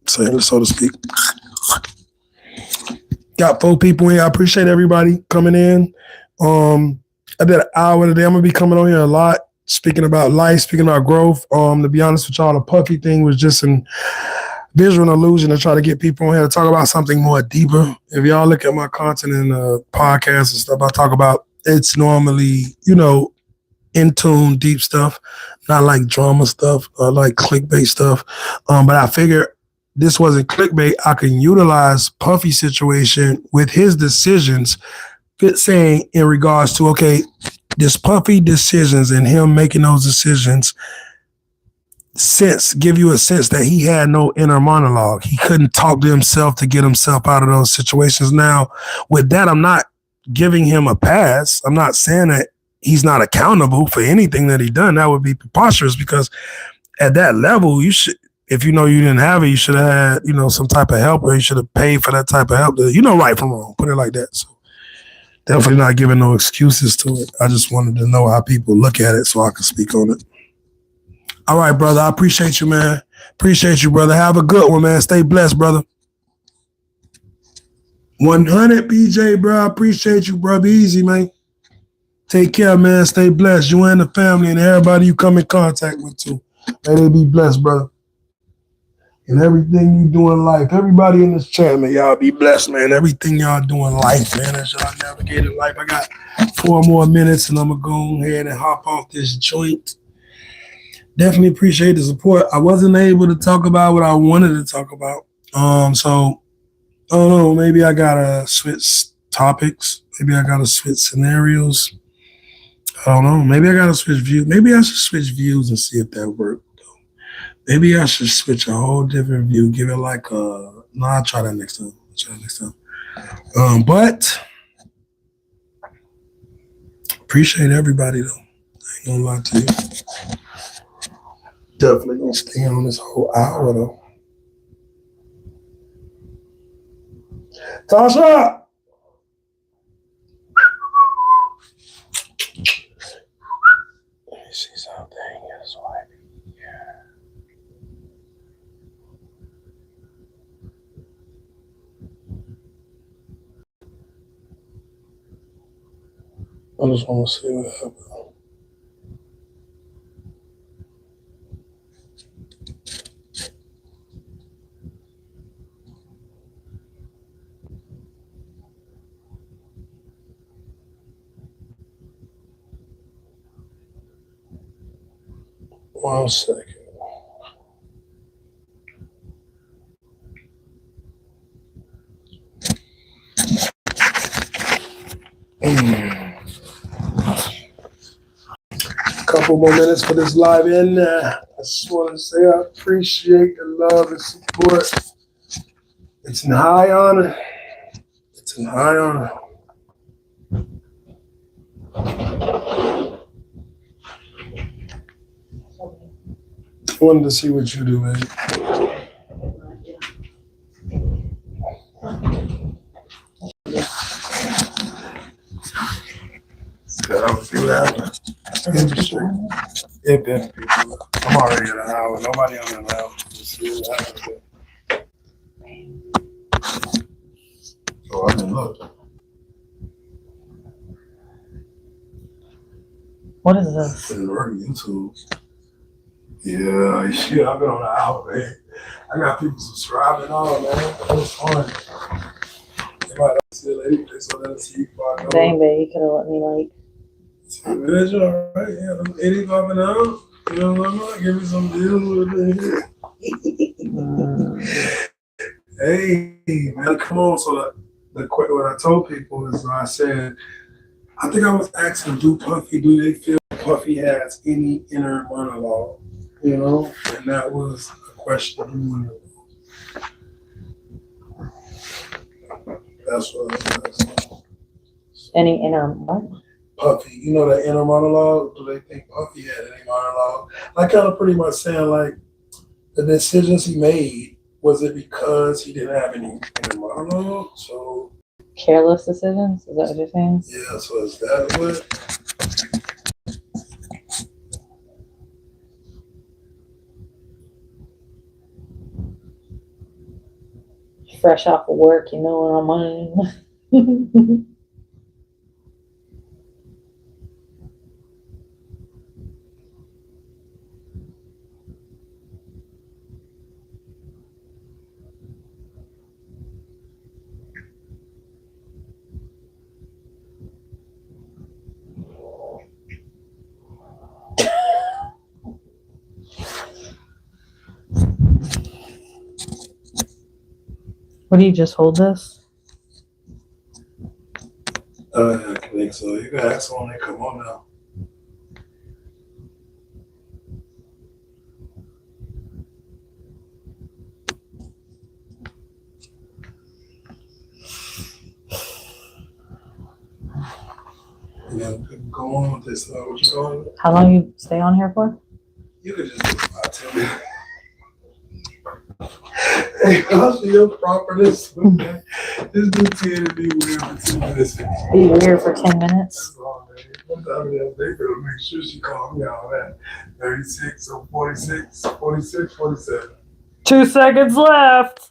so to speak. Got 4 people in. I appreciate everybody coming in. I did an hour today. I'm going to be coming on here a lot, speaking about life, speaking about growth. To be honest with y'all, the puffy thing was just an visual illusion to try to get people on here to talk about something more deeper. If y'all look at my content in podcasts and stuff I talk about, it's normally, in tune, deep stuff, not like drama stuff or like clickbait stuff. But I figured this wasn't clickbait. I can utilize Puffy's situation with his decisions, saying in regards to, okay, this Puffy decisions and him making those decisions give you a sense that he had no inner monologue. He couldn't talk to himself to get himself out of those situations. Now, with that, I'm not giving him a pass. I'm not saying that he's not accountable for anything that he done. That would be preposterous, because at that level, you should, if you didn't have it, you should have had, some type of help, or you should have paid for that type of help. Right from wrong, put it like that. So definitely not giving no excuses to it. I just wanted to know how people look at it so I could speak on it. All right, brother. I appreciate you, man. Appreciate you, brother. Have a good one, man. Stay blessed, brother. 100 PJ, bro. I appreciate you, bro. Be easy, man. Take care, man. Stay blessed. You and the family and everybody you come in contact with, too. May they be blessed, brother. And everything you do in life. Everybody in this chat, man, y'all be blessed, man. Everything y'all do in life, man, as y'all navigate in life. I got 4 more minutes, and I'm going to go ahead and hop off this joint. Definitely appreciate the support. I wasn't able to talk about what I wanted to talk about. So, I don't know. Maybe I got to switch topics. Maybe I got to switch scenarios. I don't know. Maybe I got to switch views. Maybe I should switch views and see if that works. Maybe I should switch a whole different view. Give it like a... No, I'll try that next time. But appreciate everybody, though. I ain't gonna lie to you. Definitely gonna stay on this whole hour, though. Tasha! Let me see something. Yes, why? I just want to see what happens. One second. Couple more minutes for this live in. I just want to say I appreciate the love and support. It's an high honor. It's an high honor. I wanted to see what you do, man. I would see what happens. Interesting. It definitely. I'm already at an hour. Nobody on an hour. Let's see what happens. So I can look. What is this? YouTube. Yeah, shit, I've been on an hour, man. I got people subscribing all, man. That was fun. They might not see it later, so they'll see before I go. Dang, babe, you could have let me like. That's all right, yeah. Them 80 popping out. You know what I'm saying? Give me some deals with it. Hey, man, come on. So what I told people is I said, I think I was asking, do they feel Puffy has any inner monologue? You know? And that was a question. That's what I was asking. Any inner what? Puffy, you know that inner monologue? Do they think Puffy had any monologue? I kind of pretty much saying like the decisions he made, was it because he didn't have any inner monologue? So careless decisions? Is that what you're saying? Yeah, so is that what? Fresh off of work, you know what I'm on. What do you just hold this? I think so. You can ask when they come on now. Yeah, go on with this. What you calling it? How long you stay on here for? You could just do about 10 minutes. Hey, I'll see your properness. Okay? This dude here to be weird for 2 minutes. Be weird for 10 minutes. That's long, man. What time it is? They better make sure she called me out that 36 or 46, 46, 47. 2 seconds left.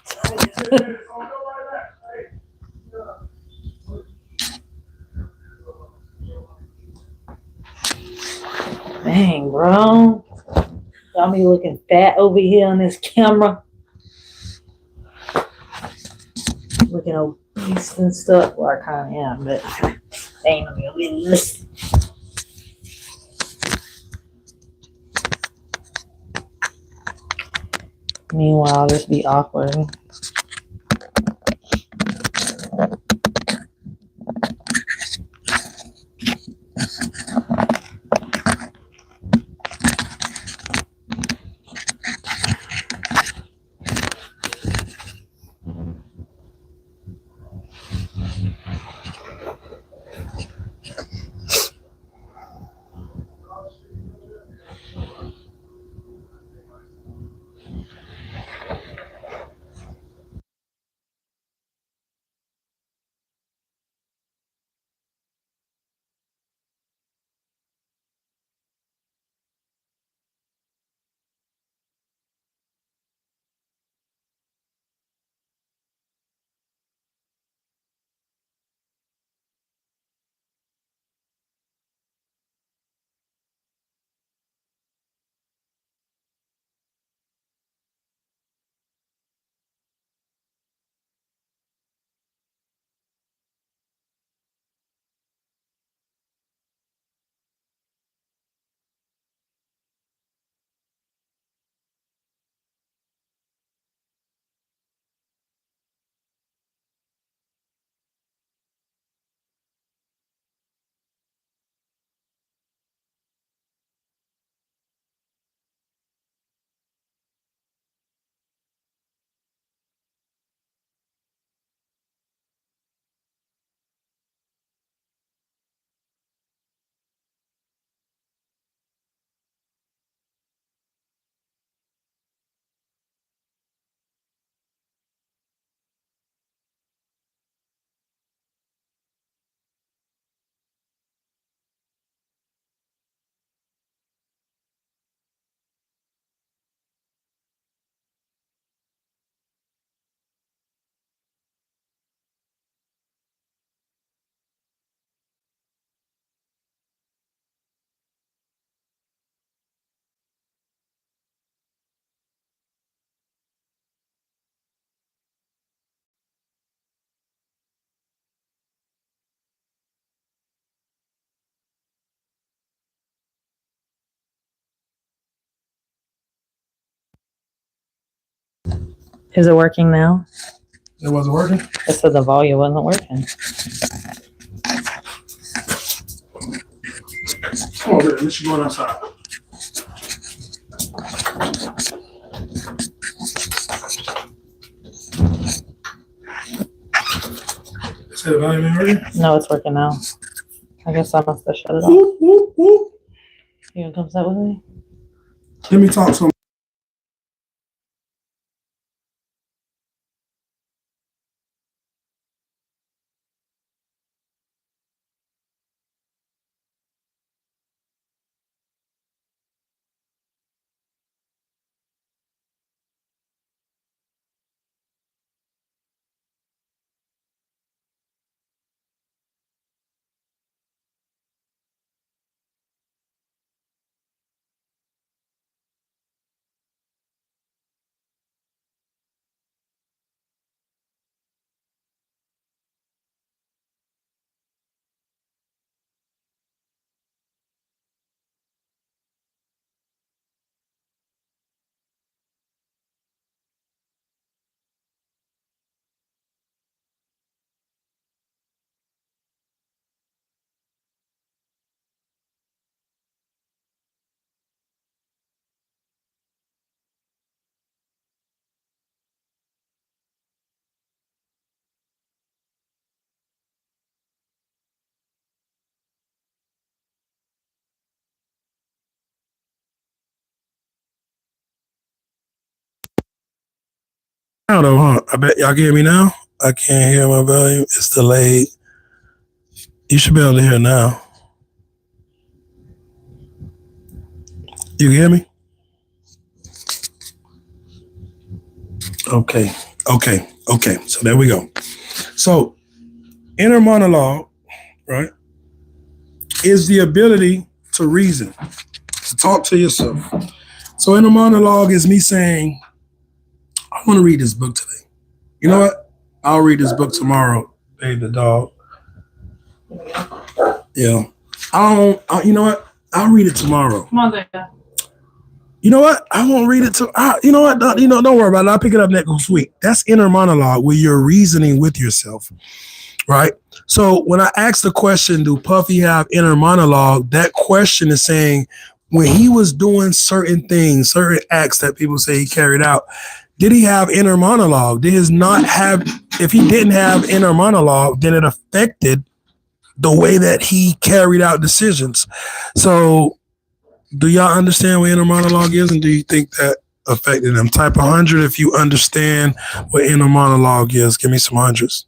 Dang, bro. Y'all be looking fat over here on this camera. Looking obese and stuff. Well, I kind of am, but they ain't gonna be able to listen. Meanwhile, just be awkward. Is it working now? It wasn't working? It said the volume wasn't working. Come on, baby. Let's go outside. Is the volume ain't working? No, it's working now. I guess I must have shut it off. Whoop, whoop, whoop. You gonna come sit with me? Let me talk to him. Now though, huh? I bet y'all can hear me now. I can't hear my volume. It's delayed. You should be able to hear now. You hear me? Okay. So there we go. So inner monologue, right, is the ability to reason, to talk to yourself. So inner monologue is me saying, I want to read this book today. You know what? I'll read this book tomorrow, babe the dog. Yeah. You know what? I'll read it tomorrow. Come on, there. You know what? I won't read it you know what? Don't worry about it. I'll pick it up next week. That's inner monologue where you're reasoning with yourself, right? So when I ask the question, do Puffy have inner monologue? That question is saying when he was doing certain things, certain acts that people say he carried out, did he have inner monologue? If he didn't have inner monologue, then it affected the way that he carried out decisions. So do y'all understand what inner monologue is, and do you think that affected him? Type 100 if you understand what inner monologue is. Give me some hundreds.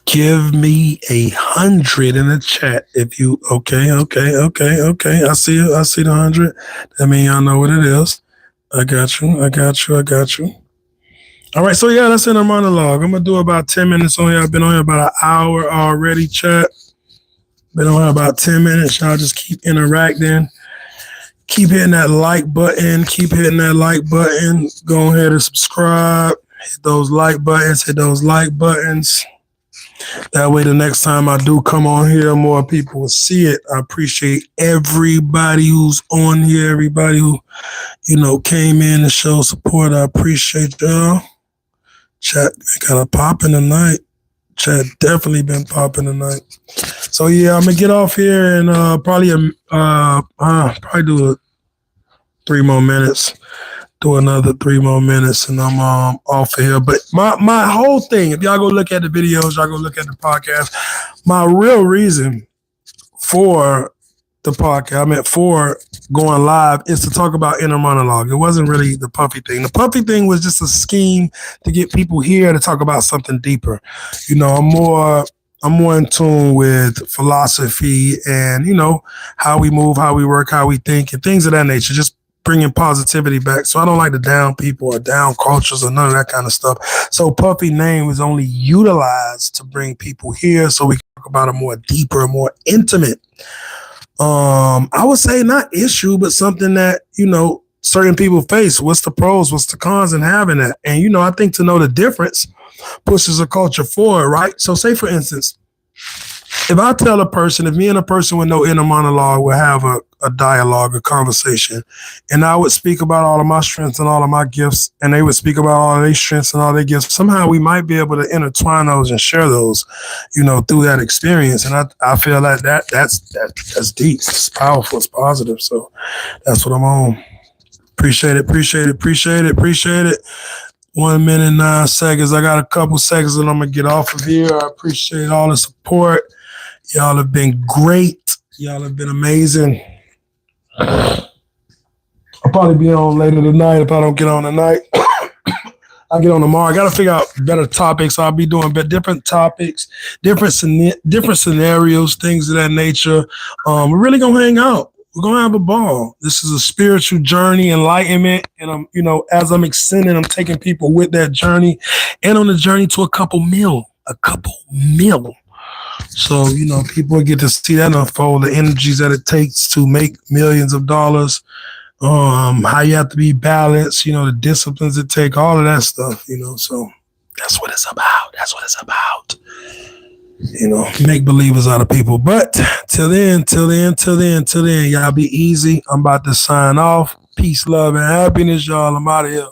Give me 100 in the chat if you okay. I see it. I see the 100. That means y'all know what it is. I got you. All right, so yeah, that's inner monologue. I'm gonna do about 10 minutes on here. I've been on here about an hour already, chat. Been on here about 10 minutes. Y'all just keep interacting. Keep hitting that like button. Go ahead and subscribe. Hit those like buttons. That way the next time I do come on here, more people will see it. I appreciate everybody who's on here, everybody who, came in and showed support. I appreciate y'all. Chat got a popping tonight. Chat definitely been popping tonight. So yeah, I'm gonna get off here and probably do 3 more minutes. Do another 3 more minutes and I'm off of here. But my whole thing, if y'all go look at the videos, y'all go look at the podcast, my real reason for the podcast, for going live, is to talk about inner monologue. It wasn't really the Puffy thing. The Puffy thing was just a scheme to get people here to talk about something deeper. I'm more in tune with philosophy and, how we move, how we work, how we think, and things of that nature. Just bringing positivity back. So I don't like to down people or down cultures or none of that kind of stuff. So Puffy name was only utilized to bring people here so we can talk about a more deeper, more intimate, I would say not issue, but something that, certain people face. What's the pros? What's the cons in having that? And, I think to know the difference pushes a culture forward, right? So say, for instance, if I tell a person, if me and a person with no inner monologue would have a dialogue, a conversation, and I would speak about all of my strengths and all of my gifts, and they would speak about all of their strengths and all their gifts, somehow we might be able to intertwine those and share those, through that experience. And I feel like that's deep. It's powerful. It's positive. So that's what I'm on. Appreciate it. 1 minute, 9 seconds. I got a couple seconds and I'm going to get off of here. I appreciate all the support. Y'all have been great. Y'all have been amazing. I'll probably be on later tonight if I don't get on tonight. I'll get on tomorrow. I got to figure out better topics. I'll be doing different topics, different scenarios, things of that nature. We're really going to hang out. We're going to have a ball. This is a spiritual journey, enlightenment. And I'm, as I'm extending, I'm taking people with that journey and on the journey to a couple mil. So, people get to see that unfold, the energies that it takes to make millions of dollars, how you have to be balanced, the disciplines it take, all of that stuff, so that's what it's about. Make believers out of people. But till then, y'all be easy. I'm about to sign off. Peace, love, and happiness, y'all. I'm out of here.